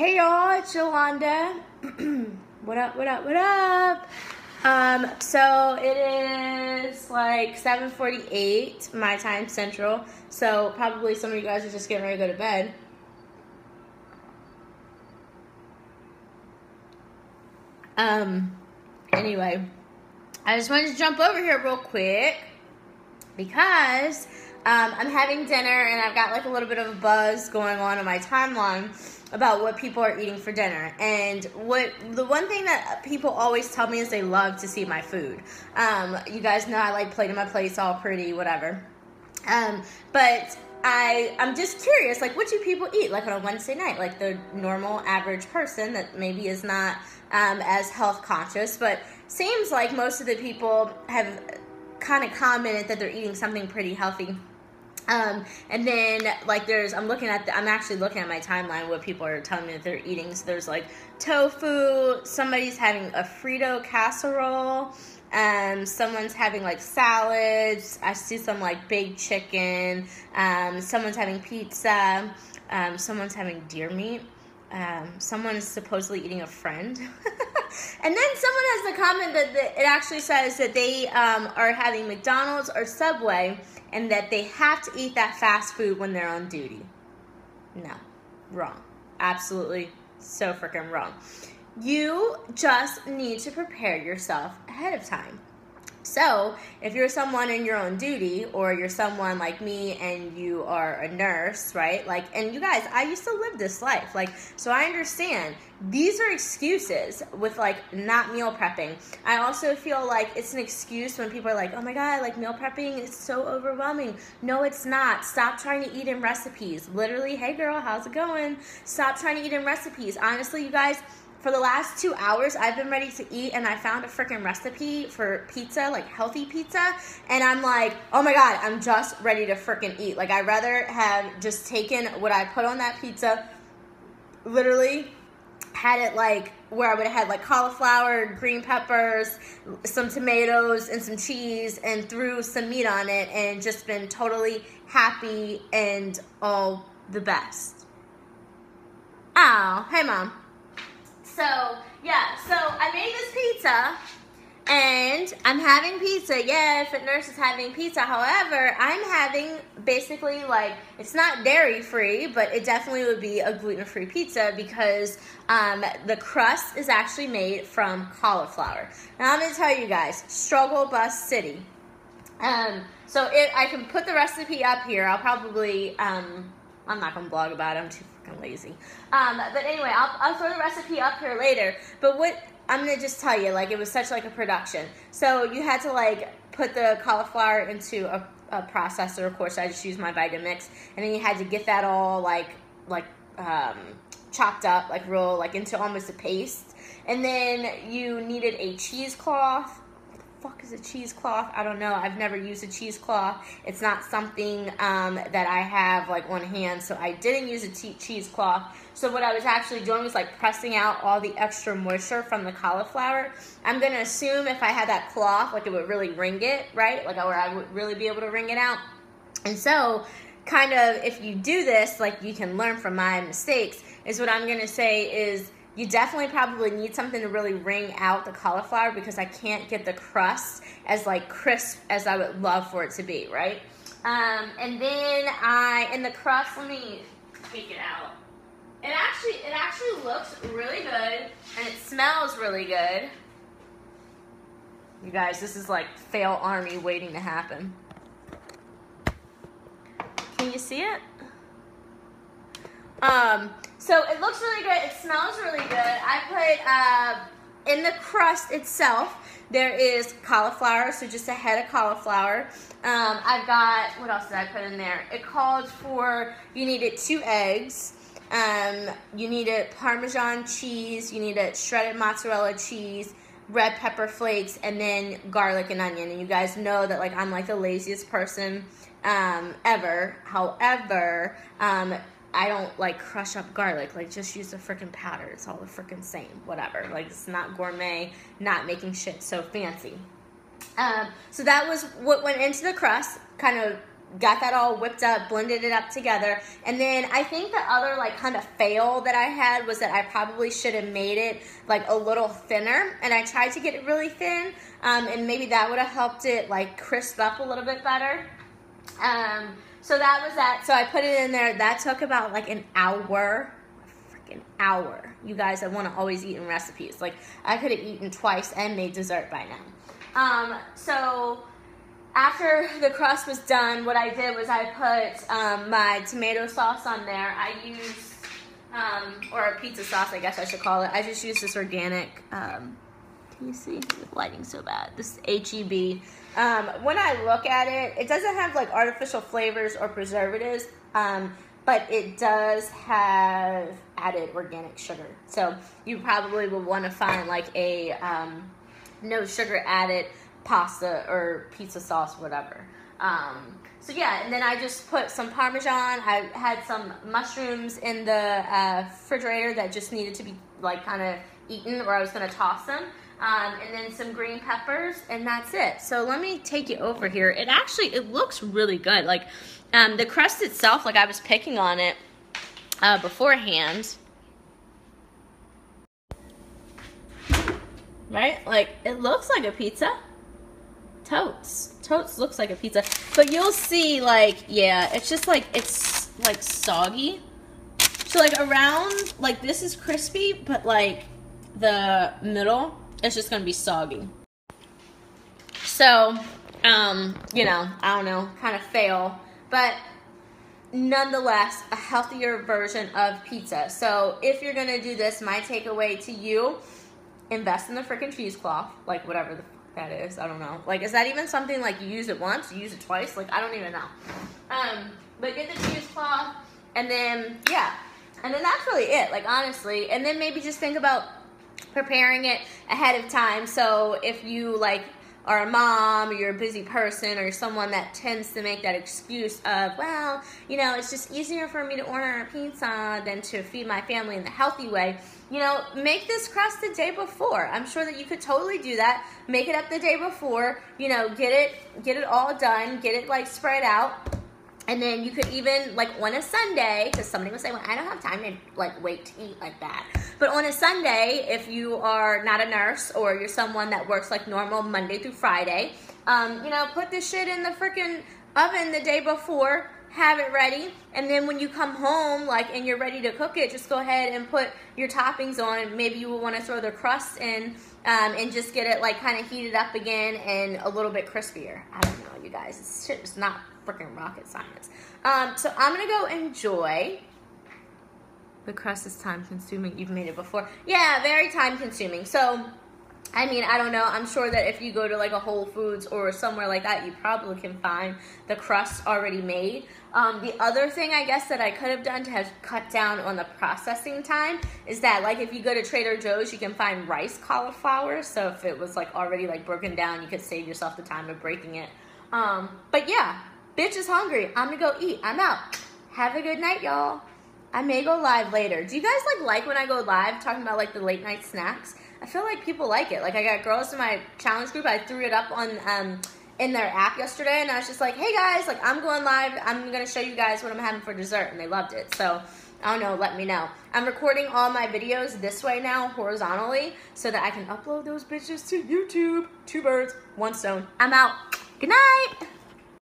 Hey y'all, it's Yolanda. What up, what up, what up? So it is like 7:48 my time central. So probably some of you guys are just getting ready to go to bed. Anyway, I just wanted to jump over here real quick because I'm having dinner and I've got like a little bit of a buzz going on my timeline about what people are eating for dinner. And the one thing that people always tell me is they love to see my food. You guys know I like plating my plates all pretty, whatever. But I'm just curious, like, what do people eat, like, on a Wednesday night? Like, the normal, average person that maybe is not as health conscious, but seems like most of the people have kind of commented that they're eating something pretty healthy. And then, like, I'm actually looking at my timeline, what people are telling me that they're eating. So there's, like, tofu, somebody's having a Frito casserole, someone's having, like, salads, I see some, like, baked chicken, someone's having pizza, someone's having deer meat, someone is supposedly eating a friend, and then someone has the comment that it actually says that they, are having McDonald's or Subway, and that they have to eat that fast food when they're on duty. No, wrong. Absolutely so freaking wrong. You just need to prepare yourself ahead of time. So, if you're someone and you're on duty, or you're someone like me and you are a nurse, right? Like, and you guys, I used to live this life. Like, so I understand. These are excuses with, like, not meal prepping. I also feel like it's an excuse when people are like, oh my God, like, meal prepping is so overwhelming. No, it's not. Stop trying to eat in recipes. Literally, hey girl, how's it going? Stop trying to eat in recipes. Honestly, you guys, for the last 2 hours, I've been ready to eat, and I found a freaking recipe for pizza, like healthy pizza, and I'm like, oh my God, I'm just ready to freaking eat. Like, I'd rather have just taken what I put on that pizza, literally had it like where I would have had like cauliflower, green peppers, some tomatoes, and some cheese, and threw some meat on it, and just been totally happy and all the best. Oh, hey Mom. So, yeah, so I made this pizza, and I'm having pizza. Yeah, Fit Nurse is having pizza. However, I'm having basically, like, it's not dairy-free, but it definitely would be a gluten-free pizza because the crust is actually made from cauliflower. Now, I'm going to tell you guys, struggle bus city. So I can put the recipe up here. I'll probably, I'm not going to blog about it. I'm too lazy. But anyway, I'll throw the recipe up here later. But what I'm going to just tell you, like, it was such like a production. So you had to, like, put the cauliflower into a processor. Of course, I just used my Vitamix. And then you had to get that all like chopped up, like real, like into almost a paste. And then you needed a cheesecloth. Fuck is a cheesecloth? I don't know. I've never used a cheesecloth. It's not something that I have like on hand, so I didn't use a cheesecloth. So what I was actually doing was like pressing out all the extra moisture from the cauliflower. I'm gonna assume if I had that cloth, like, it would really wring it, right? Like, or I would really be able to wring it out. And so, kind of, if you do this, like, you can learn from my mistakes. Is what I'm gonna say is, you definitely probably need something to really wring out the cauliflower because I can't get the crust as, like, crisp as I would love for it to be, right? And then in the crust, let me take it out. It actually looks really good, and it smells really good. You guys, this is like fail army waiting to happen. Can you see it? So it looks really good. It smells really good. I put, in the crust itself, there is cauliflower, so just a head of cauliflower. I've got, what else did I put in there? It called for, you needed 2 eggs. You needed Parmesan cheese. You needed shredded mozzarella cheese, red pepper flakes, and then garlic and onion. And you guys know that, like, I'm like the laziest person ever. However, I don't, like, crush up garlic. Like, just use the freaking powder. It's all the freaking same. Whatever. Like, it's not gourmet, not making shit so fancy. So that was what went into the crust. Kind of got that all whipped up, blended it up together. And then I think the other like kind of fail that I had was that I probably should have made it like a little thinner, and I tried to get it really thin, and maybe that would have helped it like crisp up a little bit better. So that was that. So I put it in there. That took about like an hour. Freaking hour. You guys, I want to always eat in recipes. Like I could have eaten twice and made dessert by now. So after the crust was done, what I did was I put my tomato sauce on there. I used, or a pizza sauce, I guess I should call it. I just used this organic, can you see? The lighting's so bad. This H-E-B. When I look at it, it doesn't have like artificial flavors or preservatives, but it does have added organic sugar. So you probably will want to find like a no sugar added pasta or pizza sauce, whatever. So yeah, and then I just put some Parmesan. I had some mushrooms in the refrigerator that just needed to be like kind of eaten, or I was going to toss them. And then some green peppers, and that's it. So let me take you over here. It looks really good. Like the crust itself, like I was picking on it beforehand. Right? Like it looks like a pizza. Totes looks like a pizza. But you'll see, like, yeah, it's just like, it's like soggy. So like around, like this is crispy, but like the middle, it's just gonna be soggy. So, you know, I don't know, kind of fail, but nonetheless, a healthier version of pizza. So if you're gonna do this, my takeaway to you, invest in the freaking cheesecloth, like whatever the fuck that is, I don't know. Like, is that even something like you use it once, you use it twice? Like, I don't even know. But get the cheesecloth, and then, yeah. And then that's really it, like, honestly. And then maybe just think about preparing it ahead of time. So if you like are a mom, or you're a busy person, or someone that tends to make that excuse of, well, you know, it's just easier for me to order a pizza than to feed my family in the healthy way, you know, make this crust the day before. I'm sure that you could totally do that. Make it up the day before, you know, get it all done, get it like spread out. And then you could even, like, on a Sunday, because somebody would say, well, I don't have time to, like, wait to eat like that. But on a Sunday, if you are not a nurse or you're someone that works, like, normal Monday through Friday, you know, put this shit in the freaking oven the day before, have it ready, and then when you come home, like, and you're ready to cook it, just go ahead and put your toppings on. Maybe you will want to throw the crust in, and just get it, like, kind of heated up again and a little bit crispier. I don't know, you guys. It's shit is not freaking rocket science. So I'm gonna go enjoy. The crust is time consuming. You've made it before. Yeah, very time consuming. So, I mean, I don't know. I'm sure that if you go to like a Whole Foods or somewhere like that, you probably can find the crust already made. The other thing I guess that I could have done to have cut down on the processing time is that, like, if you go to Trader Joe's, you can find rice cauliflower. So if it was like already like broken down, you could save yourself the time of breaking it. But yeah, bitch is hungry. I'm gonna go eat. I'm out. Have a good night, y'all. I may go live later. Do you guys like when I go live talking about like the late night snacks? I feel like people like it. Like, I got girls in my challenge group. I threw it up on in their app yesterday, and I was just like, hey guys, like, I'm going live. I'm gonna show you guys what I'm having for dessert, and they loved it. So I don't know, let me know. I'm recording all my videos this way now, horizontally, so that I can upload those bitches to YouTube. 2 birds, 1 stone. I'm out. Good night.